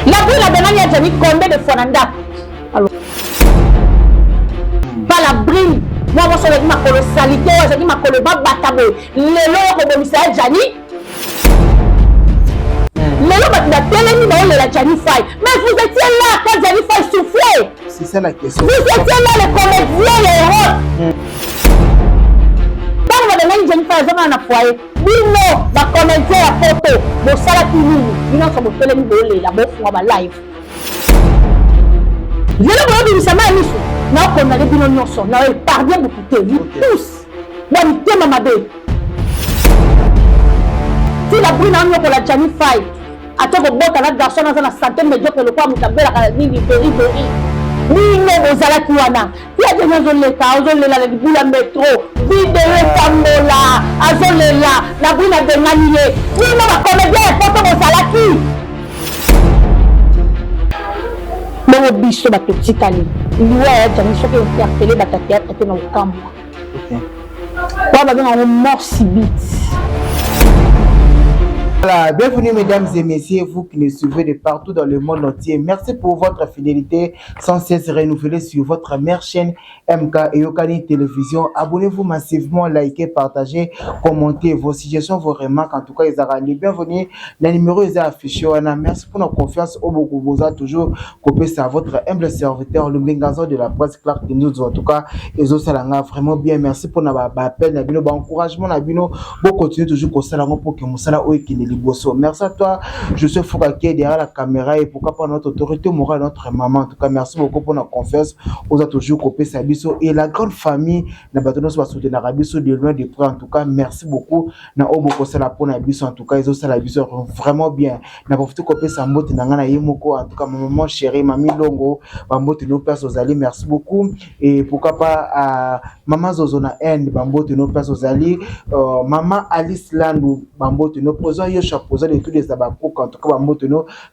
La brune a donné à Jani combien de fois nanda. Alors, pas la brune. Moi, je suis ma colossalité, je suis ma colobatabo. Le lot de commissaire Jani. Le lot de télé, la Jani Faye. Mais vous étiez là quand Jani Faye soufflait. C'est ça la question. Vous étiez là, les comédiens, les héros. Quand vous avez Jani Faye, vous avez un foyer. Bino, va commenter la photo. Vous savez qui nous. Bino, sur votre télé, la bouffe, on va live. Je ne sais pas si vous avez condamné Bino Nyonso. Vous avez parlé beaucoup de vous tous. Vous avez été mamadé. Si la brune a eu pour la Jani Faye, à tout le monde, il y a des garçons dans la santé, mais Dieu peut le voir, mais il y a des ni non aux alakuana. Il y a des gens qui ont la métro, vidéo Tambola, Azolela, la brune a démanié. Ni non, la comédien est portée aux alaki. Mais au bicho, il y a des gens qui ont interpellé le théâtre dans le camp. Il y a des mort subite. Voilà, bienvenue mesdames et messieurs, vous qui nous suivez de partout dans le monde entier. Merci pour votre fidélité sans cesse renouvelée sur votre mère chaîne MK Eyokani Télévision. Abonnez-vous massivement, likez, partagez, commentez vos suggestions, vos remarques. En tout cas, ils ont bienvenue. Le numéro est affiché. Merci pour notre confiance au Bokuboza, toujours copié à votre humble serviteur, le Bengazo de la presse Clark de nous. En tout cas, ils ont salanga vraiment bien. Merci pour notre appel, notre encouragement, pour continuer toujours comme ça pour que nous soyons merci à toi, je suis Foukaki derrière la caméra et pourquoi pas notre autorité morale, notre maman. En tout cas, merci beaucoup pour notre confiance. On a toujours copié Sabiso et la grande famille n'a pas tenu à soutenir Abiso de loin de près. En tout cas, merci beaucoup. Na oboko sala pour Abiso. En tout cas, ils ont ça Abiso vraiment bien. N'a profité copier Sambote Nangana Yemoko. En tout cas, maman chérie, mamie Longo, Bambote nos pères aux alliés. Merci beaucoup et pourquoi pas à maman Zozona N, Bambote nos pères aux alliés, maman Alice Landou, Bambote nos posons. Chapeau de tous les abakous, en tout cas,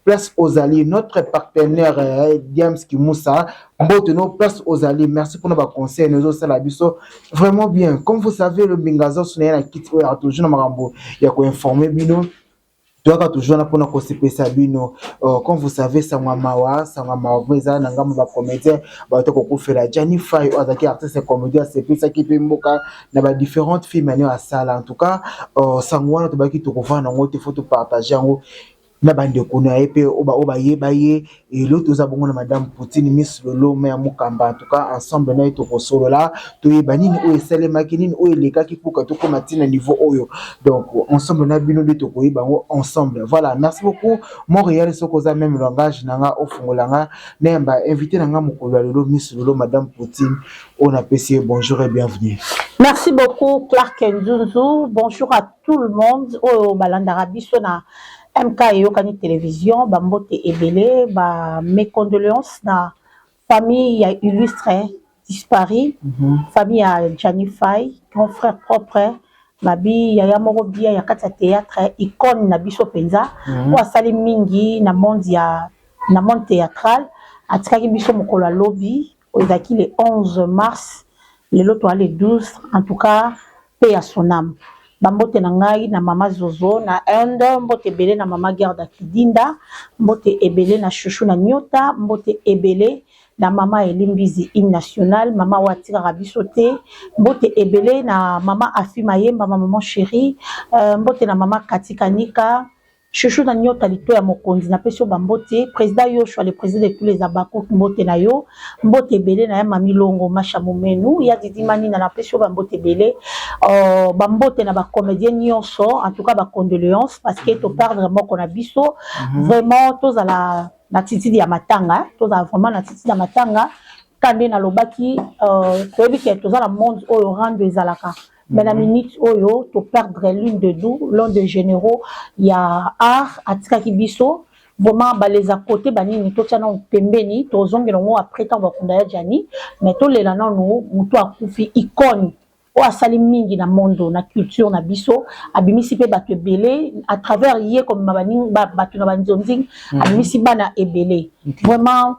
place aux alliés, notre partenaire Diams Kimoussa, place aux alliés, merci pour nos conseils, nous autres, la biso, vraiment bien. Comme vous savez, le Bengazo, il y a toujours il y a quoi informer, Bino. Donc, toujours là pour nous conseiller ça, Bino. Comme vous savez, ça m'a mawa, ça nangam comédien, fait la Jani Faye, artiste comédien, c'est plus ça qui peut m'oka, n'a différentes filles manières à ça en tout cas, sangwana to baki to kova na ngote photo partager ngo na bande kuna épée oba yebaye et l'autre aux abonnés madame Poutine Miss Lolo mais Mukamba en tout cas ensemble na to solo là to yebanini o esale makinini o eleka ki puka to komatina niveau oyo donc ensemble na bino de to koyibango ensemble. Voilà, merci beaucoup Montréal sokoza même langage nanga ofungolanga nemba invité nanga mukolo lolo Miss Lolo madame Poutine on apprécie. Bonjour et bienvenue. Merci beaucoup Clark Nzunzu. Bonjour à tout le monde au Balandara Bissona MK Eyokani Télévision, Bambote Ebele, mes condoléances na famille illustre disparu, famille à Jani Faye, mon frère propre, Babi Yaya Morobia, Yakata Théâtre, icône na biso penza, ou asali mingi na monde théâtral, atikaki biso mokolo lobby, ozaki le 11 mars, le loto le 12, en tout cas, paix à son âme. Bambote na ngai na mama Zozo na Ende, mbote ebele na mama Gerda Kidinda, mbote ebele na Chouchou na Nyota, mbote ebele na mama Elimbizi hymne national, mama Watira Rabisote, mbote ebele na mama Afima Yemba, maman chérie, mbote na mama Katika Nika, Chouchou na Nyota lito ya mokonzi na pesio bambote, président Yoshua le président de tous les abako mbote na yo, mbote ebele na ya mami Longo Masha Momenu, ya Didi Mani na pesio bambote ebele, bambote na ba comédien nyonso, en tout cas ba condoléances parce que to perdre moko na biso, vraiment tous à la titi ya matanga, tous à vraiment la titi ya matanga, kande na lobaki, toyebi ke tous à la monde o rendre ezalaka. Mais la minute oyo, to perdre l'une de nous, l'un des généraux, il y a art, atika kibiso, vraiment, les à côté, ni to tchana pembeni, to zongelongo après tant bakunda Jani, mais to les lana nous, muto akufi icône, o asali mingi na mondo, na culture, na biso, abimisi pe batu ebele, à travers yé comme mabani, batu na banzonzing, abimisi bana ebele. Vraiment,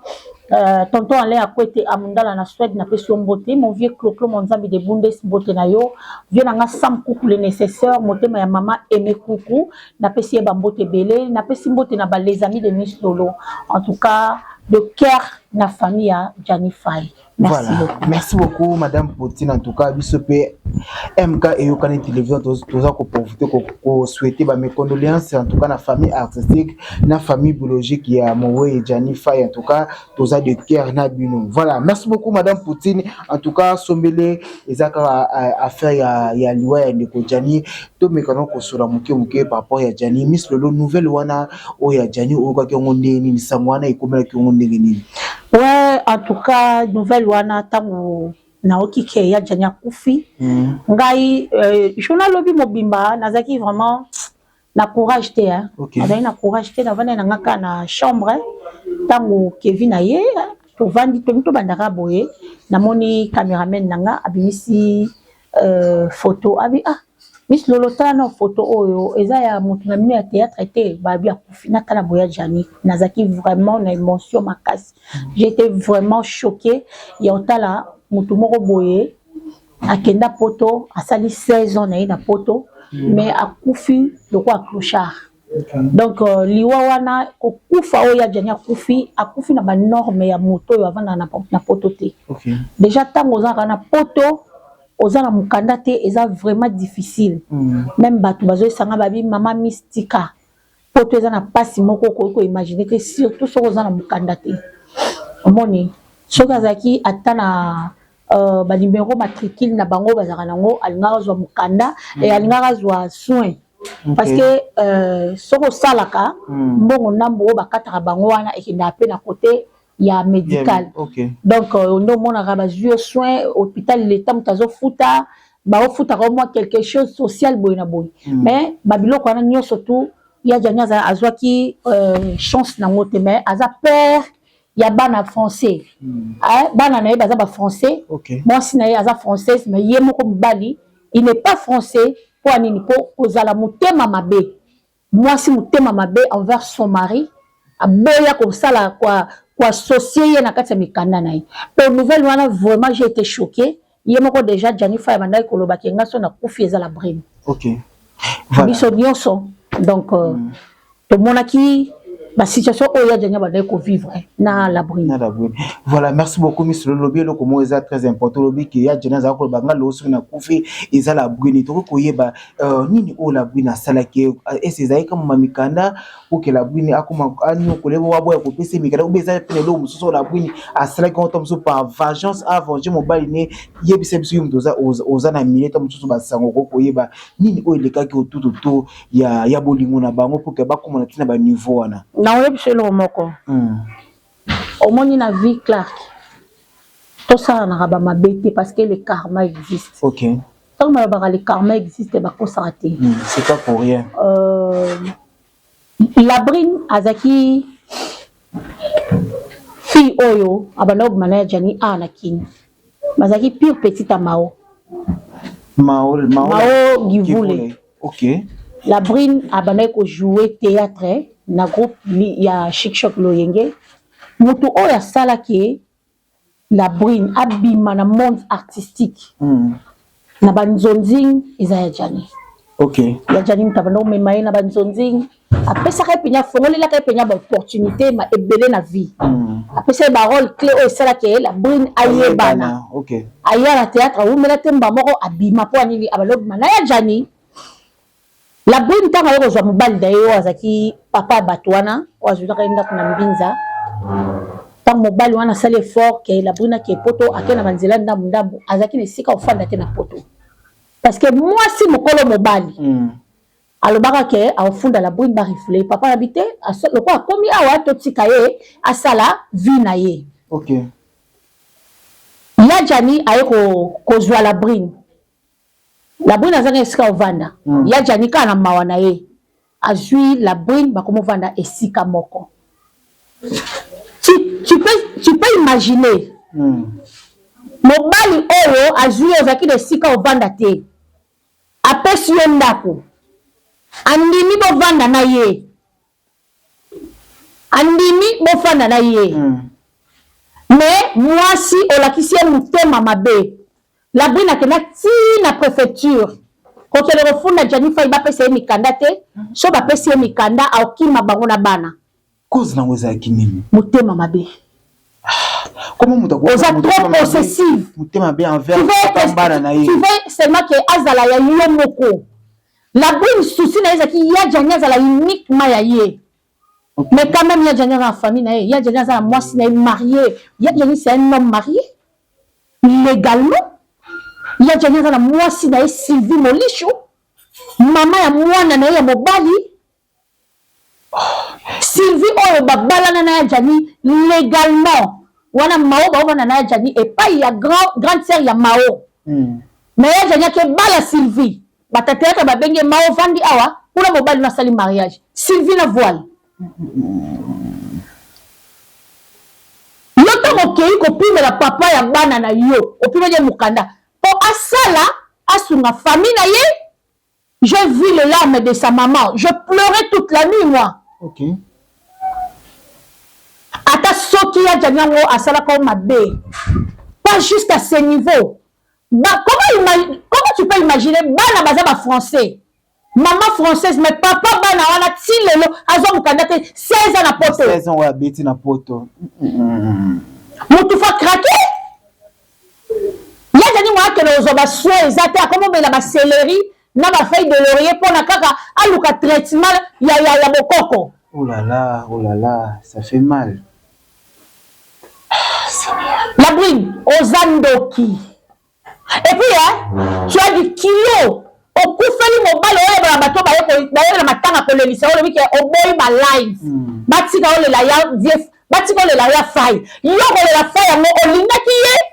tonton Alain Akwete Amundala na Suède na pesi mbote mon vieux Clo mon zambi de Bundes mbote na yo vieux nanga Sam Kuku le nécessaire motema ya mama Aimé Kuku na pesi ba mbote belé na pesi mbote na ba les amis de Miss Lolo en tout cas de cœur na famille à Jani Faye. Merci voilà. beaucoup. Merci beaucoup, Madame Poutine. En tout cas, BSP MK et Yokani Télévision, tous profiter pour souhaiter mes condoléances, en tout cas, la famille artistique, la famille biologique, qui a Mowe et Jani Faye, en tout cas, tous de cœur, Nabino. Voilà. Merci beaucoup, Madame Poutine. En tout cas, Sommele, les affaires, il y a Liwa et Ndeko Jani, tout mes canons qu'on soit mouké par rapport à Jani, Miss Lolo, nouvelle wana, ou ya Jani, ou quoi qu'on ait ni Samwana et comment qu'on ait ni. Ouais, en tout cas, nouvelle wana tango naoki ke ya Jani akufi. Ngai journal lobi mobimba nazaki vraiment na courage te hein. Nazaki na courage te na vana na ngaka na chambre tango Kevin aye to vandi to bandaka boye namoni cameraman nanga abimisi photo abi Miss Lolo tana photo oyo eza ya mutu na mine ya théâtre te ba bia kufina tala boya Jani nazaki vraiment na émotion makasi. J'étais vraiment choquée ya otala mutu moko boye akenda poto asali 16 ans na poto mais akufi loko clochard. Donc liwa wana ko kufa oya Jani akufi na ba norme ya moto yo avant na poto te. Déjà tango za na poto ozana mukanda te eza vraiment difficile. Même batu bazo sanga babi mama mystica poto eza na pasi moko ko imaginer que surtout so ozana mukanda te omoni soka zaki atana ba numéro matricule na bango bazaka nango alingaka zwa mukanda et alingaka zwa soin parce que soko salaka mbongo nambo bakataka bango wana ekenda pe na côté ya médical. Donc on mona ba yeux soins hôpital l'état mutazo futa ba futa comme moi quelque chose social boy na boy mais babiloko wana nyo surtout ya Jani azwaki chance na ngote mais aza père ya bana français bana na baza ba français moi si na aza française mais ye moko mbali il n'est pas français pour nini po ozala mutema mabe moi si mutema mabe envers son mari aboya comme ça là quoi associé na kati ya mikanda na ye. Pour nouvelle wana vraiment j'ai été choquée. Ye moko déjà Jani Faye bandai koloba ke ngaso na kufi eza la brine. Voilà. Biso nyonso. Donc to monaki la situation où il y a Jani bandai ko vivre na la brine. Voilà, merci beaucoup Miss Lolobi le komo eza très important lobi ke ya Jani za ko banga lo so na kufi eza la brine. To ko yeba nini o la brine sala ke ese zai kama mamikanda pour que la brine akuma anyo ko lebo wabo ya ko pese mikanda ubeza pene lo mususo la brine asala ko to muso par vengeance avant je mobali ne yebise biso yum doza oza na mileta mususo ba sango ko yeba nini o le ka ke otuto ya bolingo na bango pour que ba komona tina ba niveau wana na yebise lo moko omoni na vie Clark tout ça na ba mabete parce que le karma existe. Tant que le karma existe ba ko s'arrêter. C'est pas pour rien. La brine azaki fille oyo abana obmana Jani anakin bazaki pire petite à Mao Givule. La brine abana ko jouer théâtre na groupe ya Chic Choc Loyenge mutu oya sala ki la brine abima na monde artistique na banzonzing izaya Jani ya Jani mtabana memaye na banzonzing apesa ka penya fongoli la ka penya ba opportunité ma ebele na vie apesa ba rôle clé o sala ke la brine ayebana aya na théâtre ou mela temba moko abima po anili abalob mana ya Jani la brine tanga yo zo mobali dayo azaki papa batwana wazuka enda kuna mbinza tant mobali wana sale fort ke la brine ke poto akena manzela ndambu azaki ne sika ofanda te na poto parce que moi si mokolo mobali alobaka ke afunda la brine ba rifle papa habité le quoi komi awa to tikaye asala vie na ye ya Jani aye ko zwa la brine azanga esika ovanda ya Jani kana mawana ye azui la brine ba komo vanda esika moko. Tu peux imaginer mobali oyo azui ozaki de sika ovanda te apesi yo ndako andimi bovanda na ye mais moi si olakisi mutema mabe la brine akenda tina préfecture quand le refunda Jani Fay ba pesa mikanda te so ba pesa mikanda aokima bango na bana cause na ngoza kinini mutema mabe. Comment vous êtes trop possessive. Tu veux seulement que Azala ya yo moko. La bonne souci na ezaki ya Jania Azala uniquement ya ye. Mais quand même ya Jania en famille na ye, ya Jania Azala moi si na marié, ya Jania c'est un homme marié légalement. Ya Jania Azala moi si na Sylvie Molicho. Maman ya mwana na ya mobali. Sylvie oyo babala na ya Jani légalement. Wana mao ba wana na Jani et pas il y a grande sœur ya mao. Mais ya Jani ke bala Sylvie. Batata ka babenge mao vandi awa kuna mobali na sali mariage. Sylvie na voile. Yoto okei ko pime la papa ya bana na yo. Opime je mukanda. Po asala asunga famille na ye. J'ai vu les larmes de sa maman. Je pleurais toute la nuit moi. OK. Ata soki ya janyango asala comme mabe. Pas juste à ce niveau. Comment tu peux imaginer bana bazaba français. Maman française mais papa bana wana tilelo azo mukanda 16 ans na poto. 16 ans wa beti na poto. Mutu fa craquer. Ya janyango akelo zoba soe ezate comment bela ba céleri na ba feuille de laurier pour na kaka aluka traitement ya bokoko. Oh là là, ça fait mal. La brine, Ozandoki. Et puis, tu as du kilo. Au coup, feli mobile, on va bateau, on va matanga pour le lycée, on va boy ma live. Batika on le la ya, batika on le la ya faille. Yo on la faille, on linga qui est.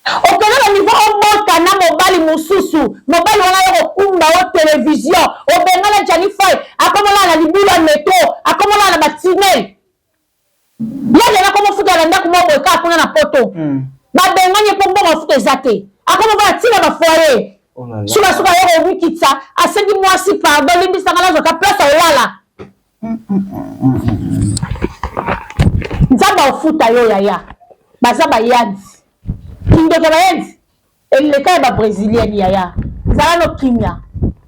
Au Canada, niveau on monte na mobile mususu, mobile on a yo kumba au télévision, au bengala Jani Fay, a comme on a la libula métro, a comme on a la matinée. Y'a comment foutre la ndako mo boka kuna na poto. Ba benganye pombo mo foutre zate. A comment va tira ba foyer. Suba suba yo wikitsa, a sendi moi si pardon limbi sangala zo ka place wala. Nzamba ofuta yo yaya. Bazaba yanzi. Kindoka ba yanzi. Le cas ba brésilien yaya. Zala no kimia.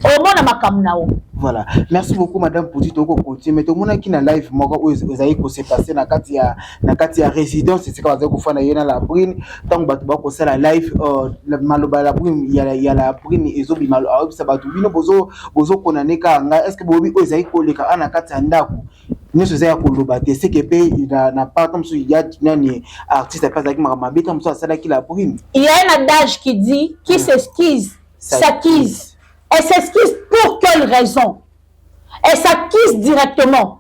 Omona makamnao. Voilà. Merci beaucoup madame pour tout continuer. Mais tout le monde qui na live moko vous avez ko se passer na kati ya résidence c'est quoi vous fana yena la brine tant batu ba ko sala live maloba la brine ya la brine ezobi malo ça batu bino bozo konaneka nga est-ce que bobi vous avez ko leka ana kati ya ndako nyoso za ko loba te c'est que pe na pas comme ça il y a nani artiste pas avec mabe comme ça sala ki la brine. Il y a un adage qui dit qui s'excuse s'acquise. Elle s'excuse pour quelle raison? Elle s'acquise directement.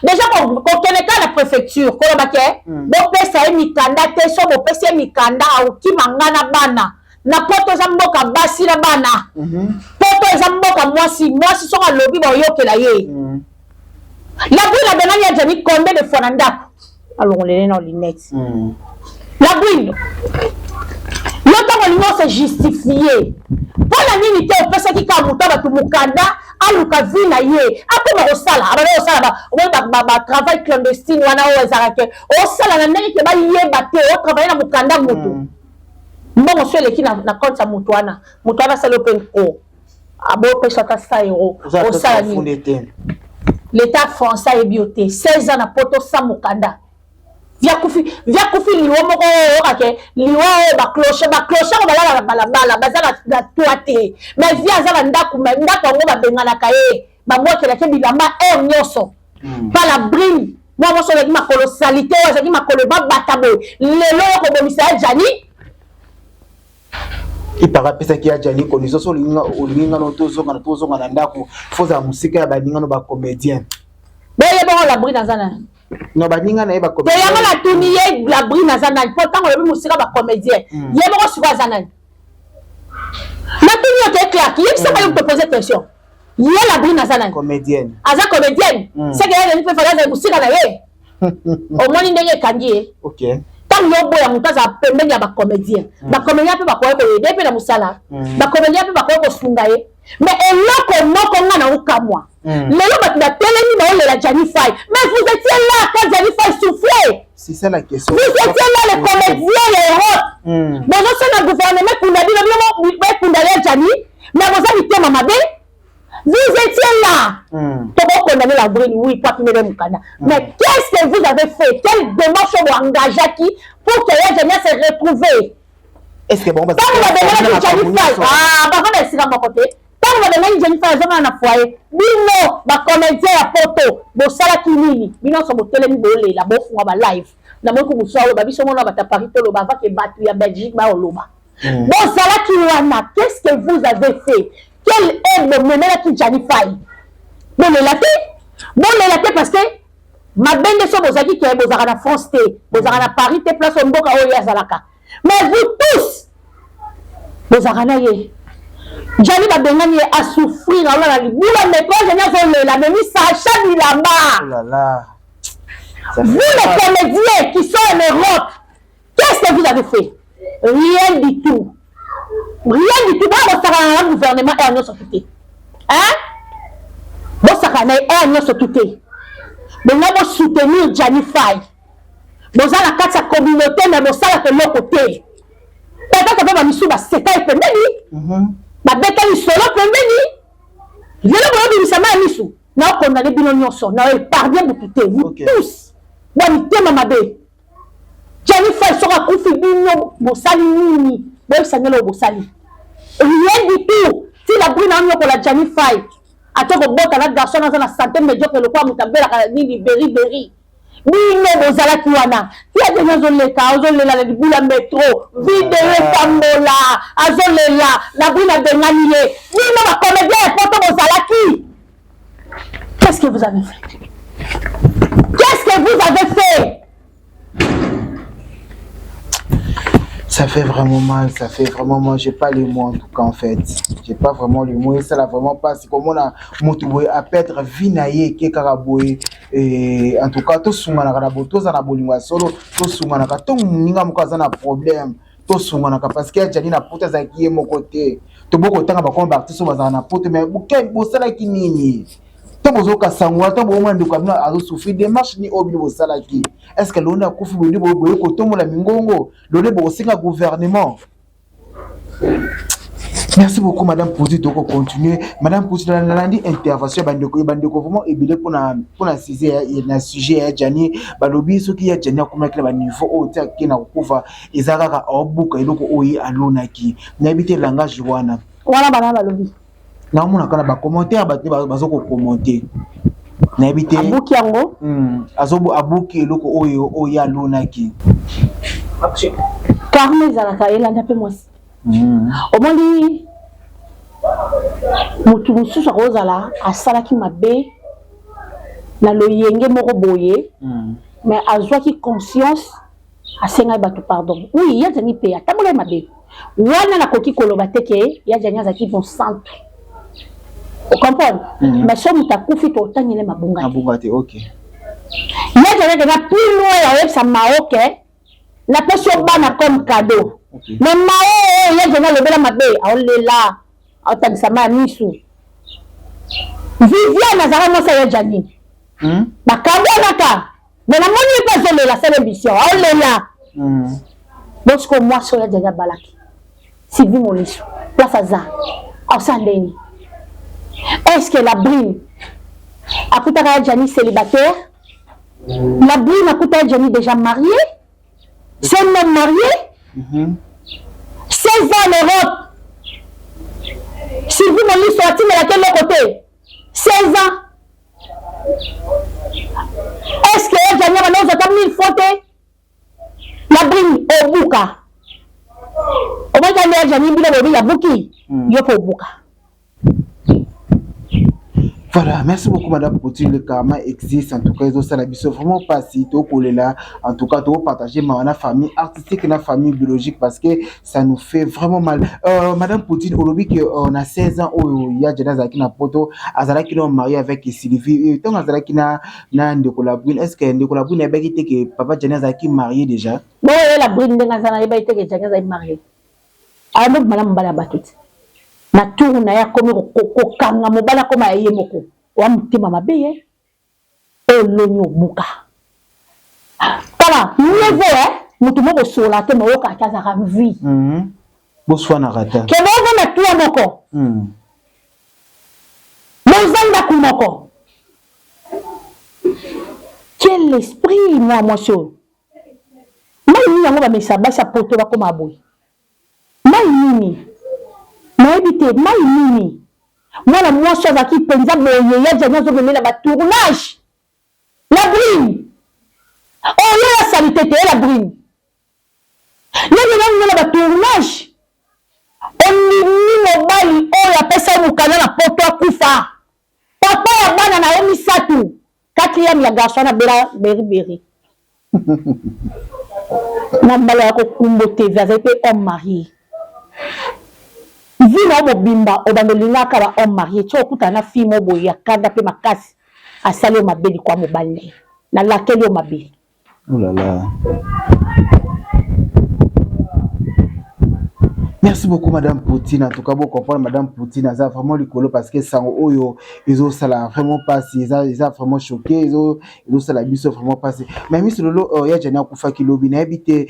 Déjà, quand on connaît pas la préfecture, quand on va dire, bon, pesa mikanda, teso, bon, pesa mikanda, ou qui mangana bana, na poto zamboka basi la bana, poto zamboka moi si sont à lobby, bon, yo que la ye. La brune, la banane, y'a déjà combien de fois dans l'andap? Alors, on les dans les lunettes. La brune. L'autre c'est justifié. Pour la minute, on peut se dire qu'à Mouta, tu Moukanda, à Lukavi, na ye. Après, on sala, on travail clandestine, on a au sala, on a dit que on travaille dans Moukanda, Moutou. Bon, monsieur, les qui n'a compte à Moutouana. Moutouana, c'est l'open pro. Ah bon, peut-être 100 euros. Au sala, l'État français est bioté. 16 ans à Poto Samukanda. Via Koufi liwo moko okake liwo ba cloche on va la bazala la toité mais via za ndako ngo ba bengana kaye ba moke la kebilamba nyoso pas la brine moi so la ma colossalité za ma kolo ba batabo lelo ko bomisa Jani ipaka pesa ki ya Jani ko nizo so linga no tozonga na ndako foza musika ya baninga no ba comédien beye bon la brine azana. Non, bah, n'y a pas de comédien. Il y a la tournée, la brine à Zanan. Pourtant, on a vu musique à comédien. Il y a pas de Zanan. La tournée est claire. Qui est-ce qui va te poser question? Il y a la brine à Zanan. Comédienne. Aza comédienne. C'est qu'il y a des gens qui font la musique à la ye. Au moins, il y a des candiers. Ok. Tant que vous avez un peu de comédien. La comédien peut pas quoi que depuis la musala. La comédien peut pas quoi que sungaye. Mais elle n'a pas le la Jani Fay. Mais vous étiez là quand Jani Fay soufflait. C'est ça la question. Vous étiez là, les comédiens, les héros. Bon, je suis dans le gouvernement, mais vous avez été Mamabé. Vous étiez là. Comment condamner la brune? Oui, pas qui me donne mais qu'est-ce que vous avez fait? Quelle démarche vous engagez qui pour que les gens se retrouvent? Est-ce que bon, parce que vous avez dit ah, par contre, c'est à mon côté. Quand vous avez dit Jennifer, je vais en foyer. Bino, ma comédien à photo, bo sala kinini. Bino, so bo télé bolé, la bo fwa ba live. Na mo ko bo soa ba biso mo na bata Paris to lo ba va ke batu ya Belgique ba oloba. Bo sala kiwana, qu'est-ce que vous avez fait? Quel est le moment qui Jennifer? Bon le laté parce que ma bende so bozaki ke bozaka na France té, bozaka na Paris té place au mboka o ya zalaka. Mais vous tous bozaka na ye. Jani Babengani a souffrir à la boula, mais quand je n'ai la même Sacha Bilamba. Oh là là. Vous les comédiens qui sont en Europe, qu'est-ce que vous avez fait? Rien du tout. Rien du tout. Moi, je suis gouvernement et à s'occuper. Hein? Moi, je suis s'occuper. Mais moi, je soutenir Jani Faye. Vous avez la carte de la communauté, mais vous avez de l'autre côté. Peut-être que vous avez mis sous la sécurité féminine. Babeta ni solo pembeni yelo bo bisama misu na condamné bino nyonso na épargner butute vous tous bon tema mabe Jani Faye sera kufi bino bosali nini bo sangelo bosali rien du tout si la brune en yoko la Jani Faye atoko bota na garçon na santé médiocre le quoi mutambela ka nini beri bino bozala kiwana ya de nazolela azolela la libula métro vidéo tambola azolela la bruna bengani ye bino ba comédien poto bozala ki. Qu'est-ce que vous avez fait? Qu'est-ce que vous avez fait? Ça fait vraiment mal, j'ai pas les mots en tout cas en fait. J'ai pas vraiment les mots et ça là vraiment pas. C'est comme on a motivé à perdre vinaye qui karaboué et en tout cas tout soumana karabo tout ça na bolingo solo tout soumana ka tout ninga mukaza na problème tout soumana ka parce que Jani na pota za qui est mon côté. To boko tanga ba comme artiste ba za na pota mais buke bosala ki nini? Tobozoka sangwa toboma nduka bino azo souffrir démarche ni obili bosala ki. Est-ce que l'on a kufi boni boye ko tomola mingongo l'on est bosinga gouvernement. Merci beaucoup Madame Pouzi de continuer. Madame Pouzi dans la intervention bandeko vraiment ebile pour na sujet Jani balobi soki ya Jani akoma kila ba niveau au tia kina kufa ezaka obuka eloko oyi alona ki. N'habite langage wana. Wana bana balobi. Na mona kana ba commentaire bazoko commenter. N'habite abuki yango. Azobo abuki eloko oyi alona ki. Carme zalaka elanda pe mwasi. Omoni mutu mususu akozala asalaki mabe na loyenge moko boye mais azwaki conscience asengai bato pardon oui yazani pe atambola mabe wana nakoki koloba te ke yazani azaki bon centre o comprendre mais so mutu akufi to otangele mabunga te ok yazani na plus loin ya sa maoke la personne bana comme cadeau. Okay. Mais il y a des gens qui ont le là, autant que ça m'a mis sous. Viviane Nazara, moi, ça y est, Jani. Bah, Kabonaka. Mais la monnaie pas de la seule ambition. On est là. Donc, que moi, je suis déjà balaki. Si vous m'en laissez, place à ça. En Sandéni. Est-ce que la brune a coûté à Jani célibataire? La brune a coûté à Jani déjà mariée? C'est même marié? 16 ans en Europe. Si vous me dites sortir, mais à quel côté? 16 ans. Est-ce que Jani a mis une faute? La brune au bouka. Au moins, Jani a mis la bouki. Il y a pas au bouka. Voilà, merci beaucoup Madame Pouti, le karma existe, en tout cas, ça la biso vraiment pas si tôt là, en tout cas, de partager ma famille artistique et la famille biologique parce que ça nous fait vraiment mal. Madame Pouti, aujourd'hui qu'on a 16 ans, il y a déjà Zaki na poto, Azala qui est marié avec Sylvie, et tant Azala qui n'a Ndekola Brune, est-ce que Ndekola Brune a bien été que papa Jana Zaki marié déjà? Bon, la Brune de Nazana a été que Jana Zaki marié. Alors, Madame Balabatout. Na tour na ya komi ko kanga mobala koma yeye moko wa mutima mabe ye olonyo muka kala voilà mieux vaut hein mutu moko sola te moyo ka kaza ka vie boswa na rata ke bo na tuwa moko mozanga kumoko quel esprit moi monsieur mai nini yango bamesa basi ya poto bakoma boye mai nini nayebi te mai nini mwana mwasi azalaki mpenza boye ya jani azokende na batournage la brine oyo asali tete la brine ndenge nango na batournage ondimi mobali oyo apesa mokanda na poto akufa papa ya bana na ye misatu 4e ya garçon na bela beriberi na mbala ya kokumbo tv azali mpe homme marié vino mobimba obando lingaka ba homme marié ti okutana na fille mo boye akanda mpe makasi asali yo mabe likwa mobali na lakeli yo mabe oulala. Merci beaucoup Madame Poutine. En tout cas, vous comprenez Madame Poutine, ça a vraiment rigolo parce que ça oyo ils ont ça là vraiment passé, ils ont vraiment choqué, ils ont ça là biso vraiment passé. Mais Miss Lolo, ya jana kufa kilo bina habité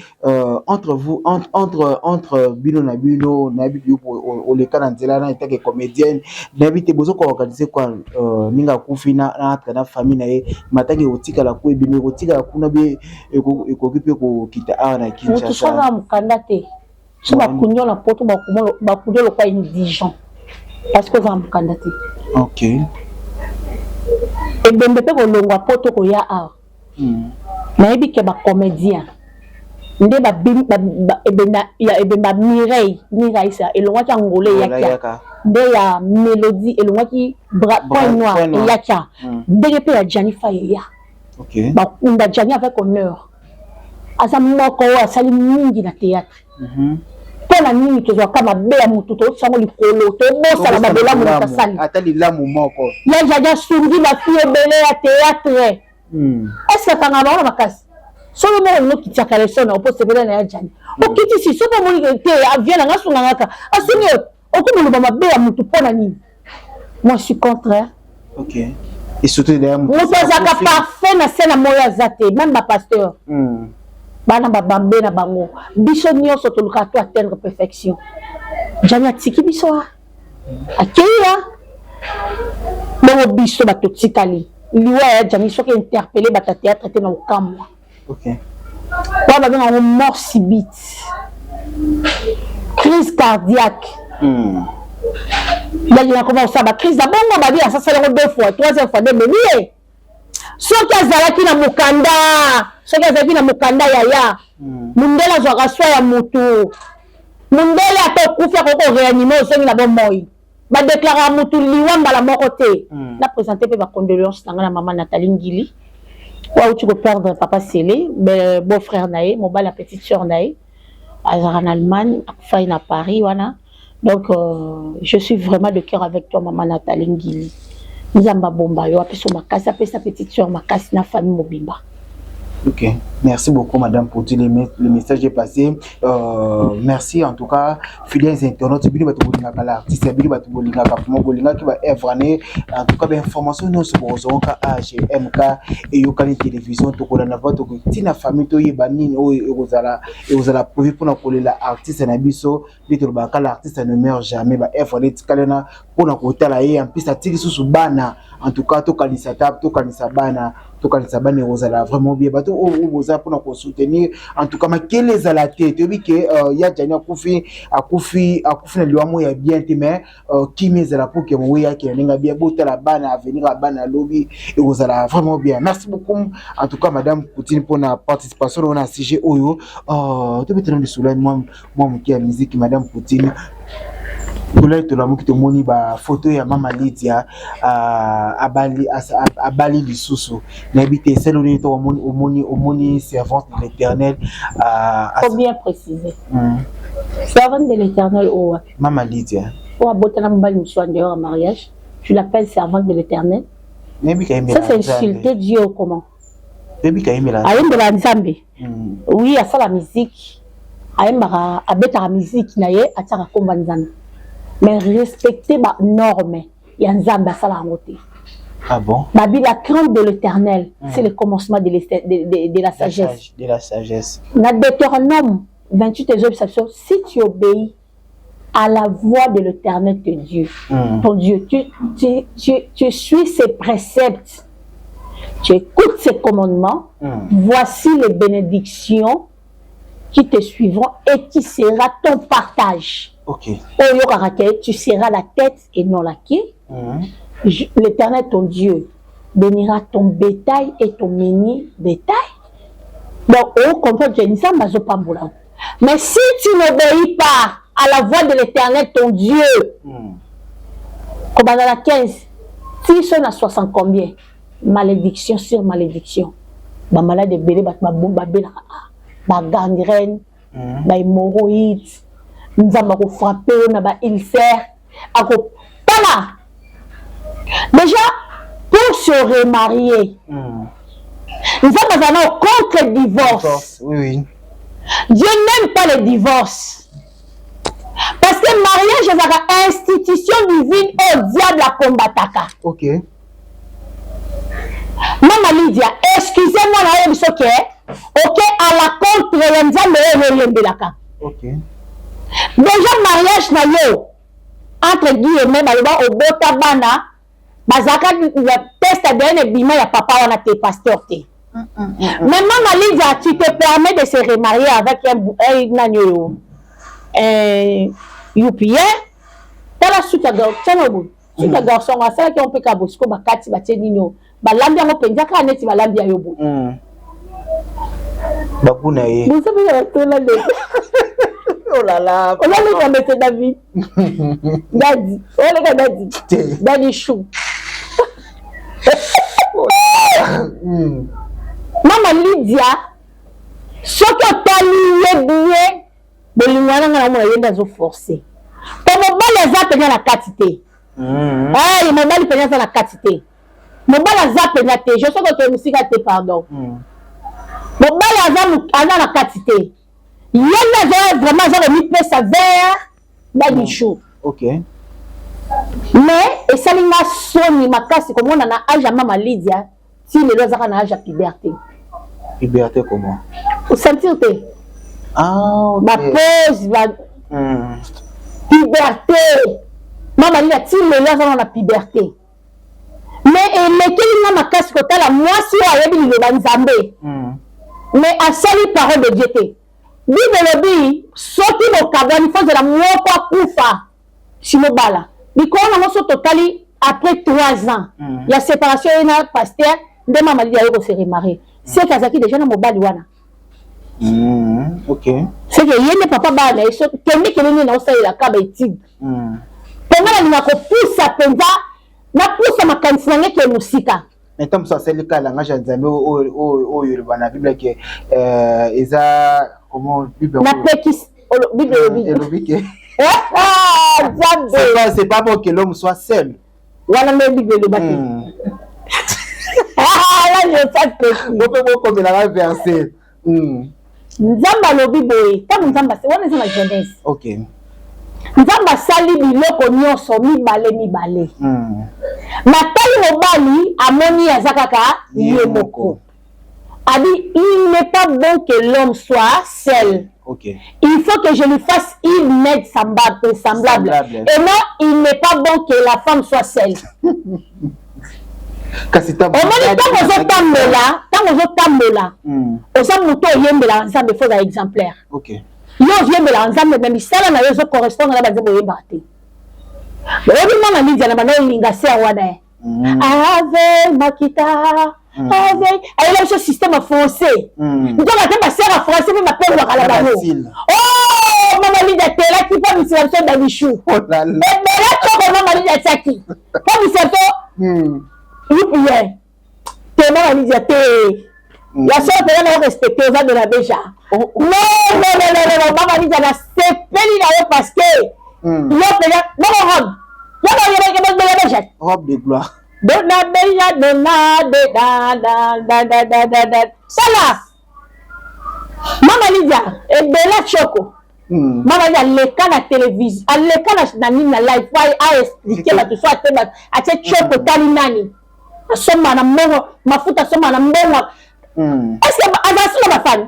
entre vous entre Bino na Bino na bibi au le cas nzela na été comédienne, na habité bozo ko organiser quoi ninga kufina na kana famille na ye matangi otika la ku ebimi otika la kuna bi ekokipe ko kita ana kincha. Mutu sala mukandate. Si bakunyo na poto bakunyo lokwa indigent parce que va mukandate. OK. Et bembe pe ko longwa poto ko ya a. Na ebi ke ba comédien. Nde ba bim ebena ya ebemba Mireille ça elongwa ki ngolé yaka. Nde ya mélodie elongwa ki point noir yaka. Ndenge pe ya Janifa ya. OK. Ba unda Jani avec honneur. Asa moko wa sali mingi na théâtre. Pona nini tozwa kama bea mutu to sango likolo to bosa la babela mu tasali atali la mu moko ya jaja sungi ba fille bele ya théâtre est-ce que kanga ba makasi solo mo no kitaka leso na opose bele na ya jani o kiti si so mo te avion nga sunga ngaka asini okumu ba mabea mutu pona nini moi je suis contraire. OK. Et surtout derrière mutu azaka parfait na scène moya zate même ma pasteur bana babambe na bango biso nyonso toluka to atteindre perfection jani atiki biso akeya bongo biso bato tikali liwa ya jani soki interpellé bata théâtre te na okamwa. OK. Kwa babenga mort subite crise cardiaque yalina koma osaba crise da bongo babi asasala ngo 2 fois 3e fois de bébé soki azalaki na mokanda soki azalaki na mokanda yaya mundele azwaka swa ya mutu mundele atokufa koko réanime osongi na bomoi badeklaraka mutu liwa mbala moko te na présente mpe bacondoléance na nga na mama Nathalie Ngili wauti koperdre papa Sele beau frère na ye mobali ya petite sœur na ye azalaka na Allemagne akufai na Paris wana donc je suis vraiment de cœur avec toi mama Nathalie Ngili. Nzamba bomba yo apeso makasi apesa petite sœur makasi na famille mobimba. OK. Merci beaucoup Madame pour tout le message est passé. Merci en tout cas fidèles internautes bino batu bolinga kala artiste bino batu bolinga ka mo bolinga ki ba evrané en tout cas ba information nous sur bozonka AGMK et yokani télévision to kola na voto ko tina famille to yeba nini o ezala pour na kolela artiste na biso bito ba kala artiste ne meurt jamais ba evrané tikalena pour na kotala ye en plus atiki susu bana en tout cas to kanisa tap to kanisa bana ozala vraiment bien bato oza pour nous soutenir en tout cas mais quelle est la tête tu dis que ya jani akufi na liwamo ya bien te mais qui mezala pour que moi ya ki ninga bien bota la bana avenir la bana lobby et ozala vraiment bien. Merci beaucoup en tout cas Madame Poutine pour la participation on a sujet oyo tu peux te rendre sur moi qui a musique Madame Poutine Toulay to lamu kito moni ba photo ya Mama Lydia abali lisusu na bité seloni to omoni servante de l'Éternel faut bien préciser servante de l'Éternel ou Mama Lydia ou abotana mbali mso en dehors mariage tu l'appelles servante de l'Éternel ça c'est insulter Dieu comment ayembela nzambe oui à ça la musique ayembara abeta la musique na ye ataka komba nzambe mais respecter ba norme ya nzambe asala ngote Ah bon? Babi, la crainte de l'Éternel, c'est le commencement de la sagesse. De la sagesse. Dans Deutéronome 28, si tu obéis à la voix de l'Éternel, ton Dieu, tu suis ses préceptes, tu écoutes ses commandements, voici les bénédictions qui te suivront et qui sera ton partage. Ok. Tu seras la tête et non la queue. L'Éternel, ton Dieu, bénira ton bétail et ton mini bétail. Donc, on comprend que ça, mais si tu n'obéis pas à la voix de l'Éternel, ton Dieu, comme dans la 15, si sont à 60 combien, malédiction sur malédiction, ma malade est belé, ma gangrène, ma hémorroïde, nous avons frappé, on a ulcère, voilà. Déjà, pour se remarier, nous avons contre le divorce. Oui. Dieu n'aime pas le divorce. Parce que le mariage est une institution divine au diable à combattre. Ok. Maman Lydia, excusez-moi, ok, à la contre, ok. Déjà, mariage, entre guillemets, au Botabana, le test ADN il y a papa, on a tes pasteurs. Mais maman Lydia, tu te permets de se remarier avec un UPA, tu as la suite à garçon. Tu as garçon, on fait qu'on peut cabosco, bakati, batenino, balambia, on peut dire qu'on est balambia yobo. Bakunaye. Vous savez, oh là là, on a le mettre David. Daddy, on a Daddy. Daddy chou. Maman Lydia, ce que tu as lié bien, de l'union dans forcé. Comme on les a payé la quantité. Ah, il m'a mal payé la quantité. Mon bal a zappé la je sais que tu as musique à te pardon. Mon bal a la quantité. Il y a vraiment mis sa verre dans du chou. Ok. Mais, et ça m'a sonné ma casse comme on en a âge à Maman Lydia, si les deux ont âge à puberté. Puberté comment? Vous sentez? Ah, ok. Ma pause va. Puberté. Maman Lydia, si les deux ont la puberté. Mais qui ma casse quand la moi si on a dit le banzambé. Mais à seule parole de Dieu. Bible le dit, sorti mon cabane, il faut de la mououa koufa. Chimobala. Biko on a mosso totali après 3 ans. Il y a séparation et un pasteur de Maman Lydia qui se remarier. C'est Kazaki déjà dans mon baliwana. Ok. C'est que yéne papa bala et so temi que ni na osa la kaba etid. Pendant la pousse à penza na pousse ma kanfanya ke musika. Mais comme ça c'est le cas là nganja nzambe o yoruba na Bible que eza comment Bible na pekis Bible le ah, c'est pas bon que l'homme soit seul. Voilà le Bible le bâti. Ah là je sais que on peut comme la verset. Nzamba lo Bible comme nzamba c'est on est dans la jeunesse. OK. Nzamba sali biloko nyonso mibale. Matali mobali amoni azakaka yemoko. A dit il n'est pas bon que l'homme soit seul. Ok. Il faut que je lui fasse une aide semblable. Et non, il n'est pas bon que la femme soit seule. Tant que exemplaire. Ok. Yo viens de l'ensemble, même si ça n'a correspond à la base de l'embarquer. Mais on m'a dit que la linga c'est avec Makita, avec elle a ce système français. Donc la sœur en français mais m'appelle à la base. Oh, maman dit que là qui pas me servir dans les choux. Oh là là. Mais là tu maman dit que ça qui. Pas me servir. Oui bien. Te maman dit que la sœur peut pas respecter les de la déjà. Non, maman dit que c'est peli là parce que yo peut non robe. Robe de gloire. Ça là. Maman Lydia, et Bella Choco. Maman Lydia, le cas de la télévision, le cas de la live, a expliqué tout ça, à cette Choco Talinani. asoma na mbongo mafuta asoma na mbongo est-ce que azasi na bafani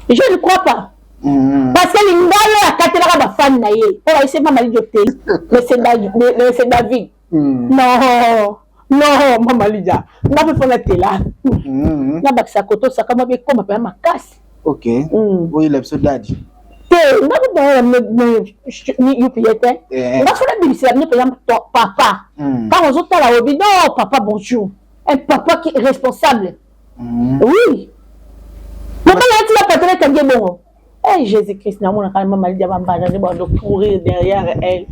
je ne crois pas parce que lingalo akatelaka bafani na ye po baise mama Lydia te mais c'est David non mama Lydia nga pe fona tela nga bakisa koto sakama be koma pa makasi ok oui l'épisode dadi nga pe ba you piete nga fona bibisela ne par exemple papa quand on zotala obi non papa bonjour un papa qui est responsable oui maman yati la patronne kange bongo eh Jésus-Christ na mona quand maman Lydia bambana ne ba courir derrière elle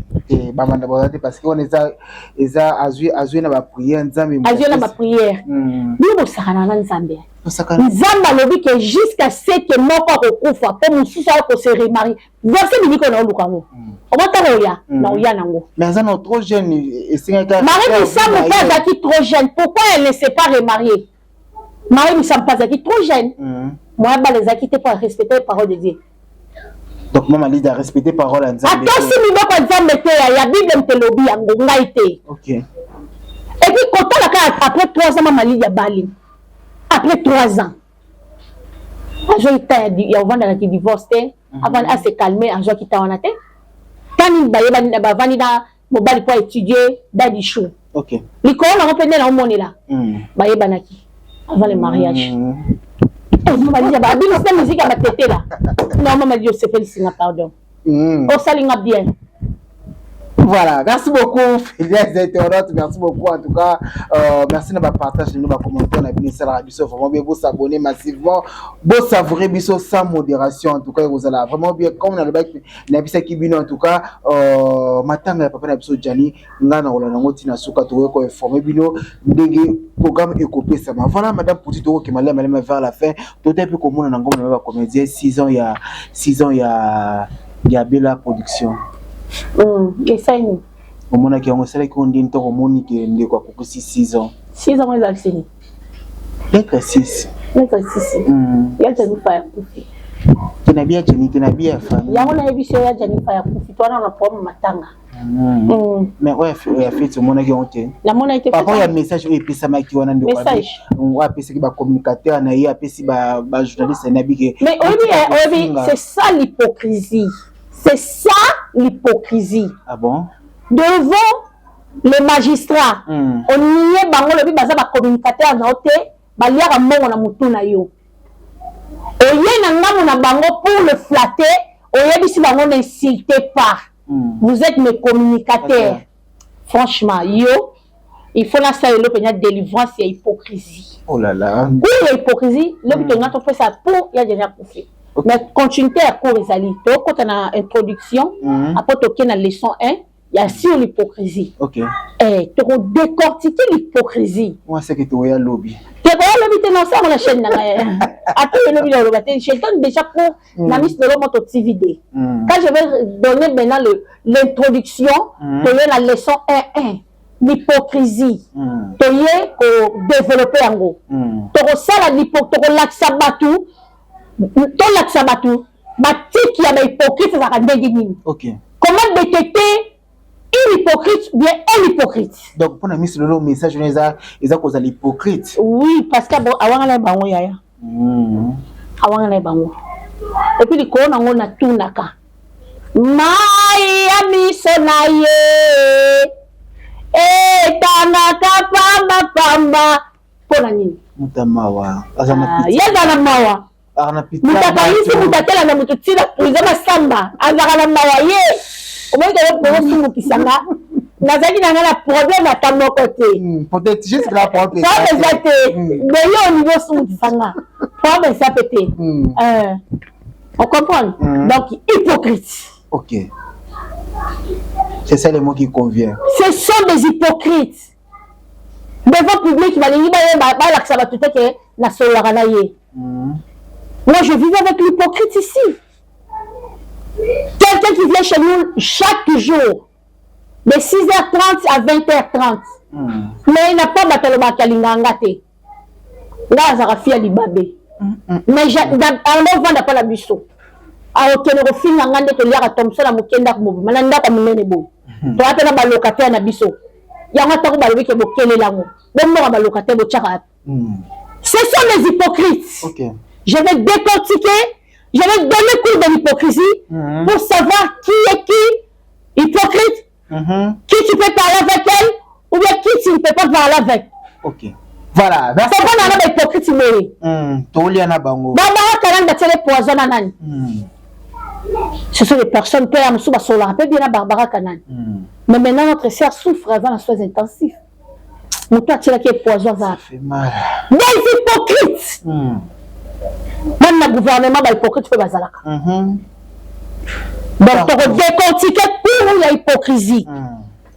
bamanda bazate parce qu'on est azui na ba prière nzambe azui na ba prière bibo sakana na nzambe nzambe lobi que jusqu'à ce que moko akokufa po mususu ako se remarier verset biliko na lukango obata roya na oya nango mais ça non trop jeune et c'est Marie Missam pas qui trop jeune pourquoi elle ne s'est pas remariée Marie Missam pas qui trop jeune moi ba les acquitter pour respecter les paroles de Dieu. Donc maman Lydia respecter parole à Nzambe. Attends si mi boko Nzambe te ya Bible mtelobi yango ngai te. OK. Et puis quand on a après 3 ans maman Lydia bali. Après 3 ans. Ajo ita ya vanda ki divorce avant à se calmer ajo kita wana te. Quand il baye bani na bavani na mobali pour étudier dadi chou. OK. Likolo na kopende na omonela. Baye banaki avant le mariage. Maman Lydia ba bino c'est musique à tete là. Non maman Lydia se félicite pardon. On salinga bien. Voilà, merci beaucoup les internautes, merci beaucoup en tout cas. Merci de partager, de commenter, on a bien ça la biso, vraiment bien vous s'abonner massivement, vous savourer biso sans modération en tout cas vous allez vraiment bien comme on a le bac na bisa kibino en tout cas matanga papa na biso Jani ngana ola nango tina suka to ko informer bino ndenge programme écopé ça. Voilà madame Pouti to qui m'a malema vers la fin, tout est peu comme on nango na ba comédien 6 ans il y a Bella production. Et ça y est. Au moment qui a commencé avec on dit que on qui est quoi pour 6 ans. 6 ans ils ont fini. Peut-être 6. Peut-être 6. Il y a Jani Faya Kufi. Tu n'as bien Jani, tu n'as bien famille. Il y a on a émission ya Jani Faya Kufi. Toi on a problème matanga. Mais ouais, fait ce monde qui ont été. La monnaie était. Par contre il y a message et puis ça m'a qui on a message. On va appeler qui va communicateur na ya appeler si ba journaliste na bi que. Mais oui, c'est ça l'hypocrisie. C'est ça l'hypocrisie. Ah bon? Devant les magistrats, on y est bango le baza ba communicateur na ote, ba liaka mbongo na mutu na yo. Oye na ngamu na bango pour le flatter, oye bisi bango n'insultez pas. Vous êtes mes communicateurs. Franchement, yo, il faut la ça le penya délivrance et hypocrisie. Oh là là. Oui, l'hypocrisie, le but de notre fait ça pour il y a déjà profit. Mais continuez à cours les alliés. Donc, quand on a introduction, après, tu as la leçon 1, il y a sur l'hypocrisie. Ok. Et tu as décortiqué l'hypocrisie. Moi, c'est que tu as un lobby. Tu as un lobby, tu as lancé la chaîne. Attends, le lobby, je donne déjà pour la mise de l'homme au TVD. Quand je vais donner maintenant l'introduction, tu as la leçon 1.1. L'hypocrisie. Tu as développé en gros. Tu as ça, tu as l'axabatou. Ton l'axabatou, qui a hypocrite, ça va ndenge. Ok. Comment détecter une hypocrite ou bien un hypocrite? Donc, pour la mise le message, ils ont causé l'hypocrite. Oui, parce que avant la bango yaya. Avant la bango. Et puis les corona on a tout naka. Maya misonaye. Tanaka pamba. Pour la nuit. Mutamawa. Yaza na mawa. Mutakalisi mutatela na mututila kuzama samba azakala mawa ye omweke le promo kisanga nazaki na ngala problème ata moko te peut-être juste la problème ça déjà te mais yo au niveau sous kisanga problème ça peut être on comprend donc hypocrite. OK, c'est ça le mot qui convient. Ce sont des hypocrites devant public balingi ba la ça tout que na solara na ye. Moi, je vivais avec l'hypocrite ici. Quelqu'un qui vient chez nous chaque jour, de 6h30 à 20h30. Mais il n'a pas battu le bakalingangate. Là, ça a fait l'ibabé. Mais on va pas la biso. Alors que le film n'a pas de liara Thompson à Mukenda Bobo. Malanda comme menebo. Tu as un locataire na biso. Yamata balobi ke bokele lango. Bomora balokate bochaka. Ce sont les hypocrites. Okay. Je vais décortiquer, je vais donner cours de l'hypocrisie pour savoir qui est qui, hypocrite, qui tu peux parler avec elle, ou bien qui tu ne peux pas parler avec. Ok. Voilà. C'est pas dans l'hypocrite, mais. Toliana Bango. Barbara Kanan a poison à Nan. Ce sont des personnes qui ont un bien à Barbara Kanan. Mais maintenant, notre sœur souffre avant la soins intensifs. Mais toi, tu as qui est poison. Ça fait mal. Des hypocrites. Même le gouvernement va hypocrite. Donc, tu vas décortiquer pour la hypocrisie.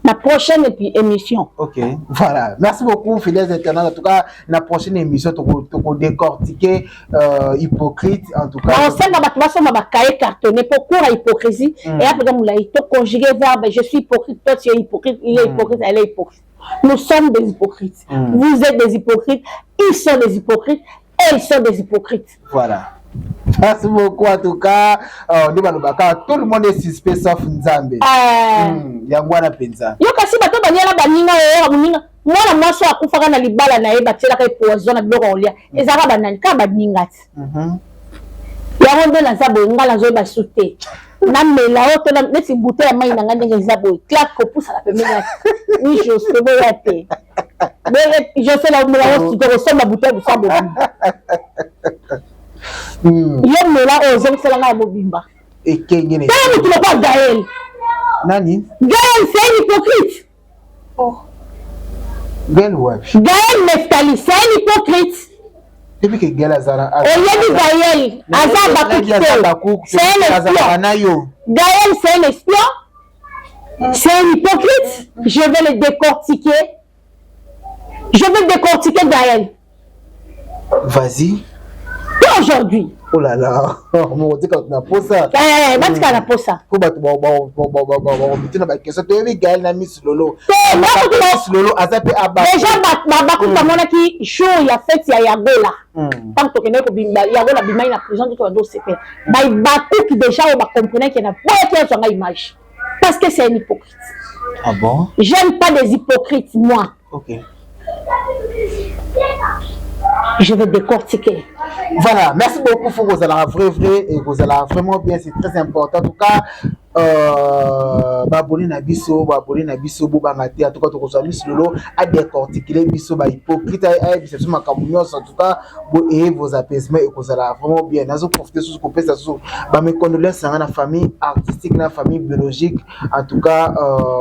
La prochaine émission. Ok, voilà. Merci beaucoup, fidèles internautes. En tout cas, la prochaine émission, tu vas décortiquer hypocrite. En tout cas, on sait que tu vas cartonner pour la hypocrisie. Et après, tu vas conjuguer verbe. Je suis hypocrite, toi tu es hypocrite, il est hypocrite, elle est hypocrite. Nous sommes des hypocrites. Vous êtes des hypocrites, ils sont des hypocrites, elles sont des hypocrites. Voilà. Merci beaucoup en tout cas. Tout le monde est suspect sauf Nzambe. Yangwana penza. Yo kasi bato banyala baninga yo baninga. Mwana mwasi akufaka na libala na ye batela ka poison na biloko olia. Ezaka banani ka baninga ti. Yango nde na zabo ngala zo ba sute. Na mela o to na neti bouteille ya mai na ngande ngezabo. Claque ko pousa la pemela. Ni je sais pas te. Mais je sais la mela o tu ressemble la bouteille de sable. Yo mela o zo sala na mobimba. Et kengene. Tu ne pas Gaël. Nani? Gaël, c'est un hypocrite. Oh. Gaël, ouais. Gaël Neftali, c'est un hypocrite. Depuis que Gaël Azara. Gaël, c'est un espion. Gaël, c'est un espion. C'est un hypocrite. Je vais le décortiquer. Je vais décortiquer Gaël. Vas-y. Aujourd'hui. Oh là là, on dit quand on a posé ça. Eh, mais tu as posé ça. Comment tu vas me question tu es Gaël na Miss Lolo. Miss Lolo azape aba. Déjà baku kamona ki show ya fête ya Yagola. Tant que tu ko bimba Yagola bimai na prison tu dois se faire. Baku qui déjà on va comprendre qu'il y a pas qui a image. Parce que c'est un hypocrite. Ah bon? J'aime pas des hypocrites moi. OK. Je vais décortiquer. Voilà, merci beaucoup pour vous allez vrai et vous allez vraiment bien, c'est très important. En tout cas, baboni na biso bangati en tout cas to ko Miss Lolo a décortiquer biso ba hypocrite a biso makamunyo en tout cas et vos apaisements et vous allez vraiment bien. Nazo profiter sur ko pesa sur ba mes condoléances à la famille artistique na famille biologique en tout cas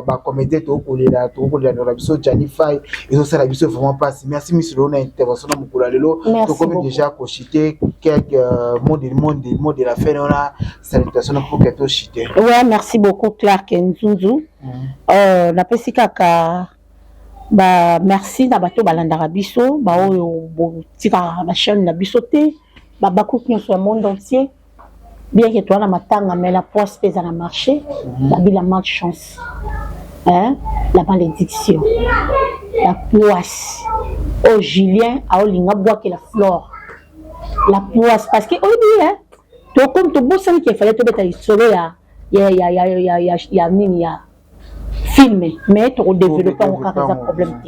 ba comité to ko la biso Janify et ça la biso vraiment passe. Merci Miss Lolo na intervention na mukula lelo to comme déjà ko chiter quelques mots de la fin on a salutation pour que to chiter. Merci beaucoup Clark Nzunzu. Na pesi kaka ba merci na bato balandaka biso ba oyo botika ba chaîne na biso te ba baku sur le monde entier bien que toi na matanga mais la poisse pèse na marché la malchance la malédiction la poisse au Julien a olinga bois que la flore la poisse parce que oui to comme to bossa qui fallait te mettre solo ya nini ya filmer mais tu développer encore des problèmes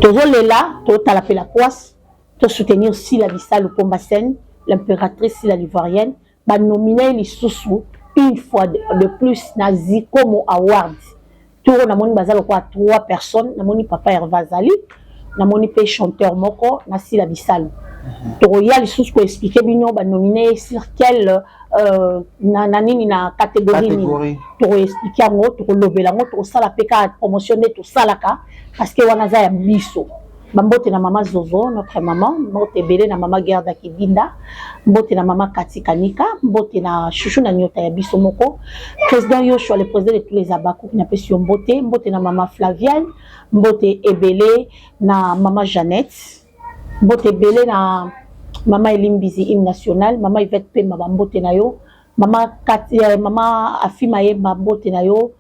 toujours là tu as l'appel la poisse tu soutenir aussi la Bissau Pombasen l'impératrice la Ivoirienne ba nominer les sous une fois de plus na Zikomo Award tout na moni bazalo quoi 3 personnes na moni papa Hervazali na moni pe chanteur moko na si la Bissau Toya les sous pour expliquer bino ba nominer sur quelle na catégorie pour expliquer ngo to lobela ngo to sala peka promotionner tout ça là parce que wana za ya biso mbote na mama Zozo notre maman mbote belé na mama Gerda Kibinda mbote na mama Kati Kanika mbote na chouchou na nyota ya biso moko président Yoshua le président de tous les abakou qui n'a pas sur mbote na mama Flavienne mbote ebelé na mama Jeannette mbote belé na mama Elimbizi hymne national mama Yvette Pemba mbote na yo mama Kati mama Afima Yeba mbote na yo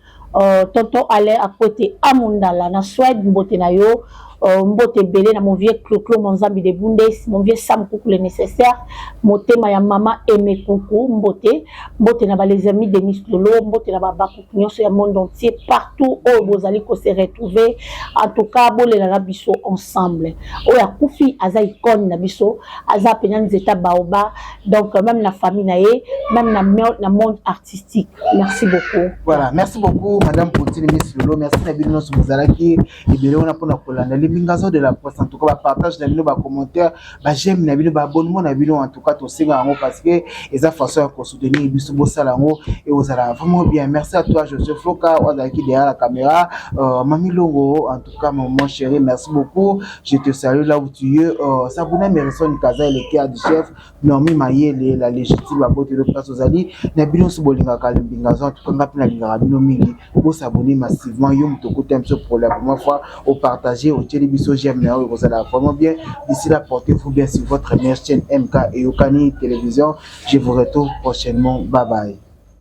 tonton Alain à côté Amundala na Suède mbote na yo mbote belé na mon vieux Clo Monzambi de Bundes, mon vieux Sam Koukou le nécessaire, motema ya maman Aimé Koukou mbote na ba les amis de Miss Lolo, mbote na ba bakoukunyo sur le monde entier partout où bozali ko se retrouver en tout cas bolé la biso ensemble o ya kufi aza icône na biso aza pena nzeta baoba donc même la famille na ye même na monde artistique. Merci beaucoup. Voilà, merci beaucoup madame Poutine Miss Lolo, merci na bino so mozalaki ebele wana pona kolanda les mingazo de la presse en tout cas ba partage na bino ba commentaire ba j'aime na bino ba abonnement na bino en tout cas to singa ngo parce que eza façon ya ko soutenir biso bo sala ngo et ozala vraiment bien. Merci à toi Joseph Floka ozalaki derrière la caméra, Mami Longo en tout cas mon chéri, merci beaucoup, je te salue là où tu es. Sabuna Merison Kaza le cœur du chef Nomi Mayele la légitime à côté de place ozali na bino so bolinga ka mbingazo en tout cas ngapina lingara bino mingi pour s'abonner massivement yo mutoko t'aime ce pour la première fois au partager au télévision j'aime na yo kozala vraiment bien. D'ici là portez-vous bien sur votre meilleure chaîne MK et Yokani Télévision. Je vous retrouve prochainement, bye bye.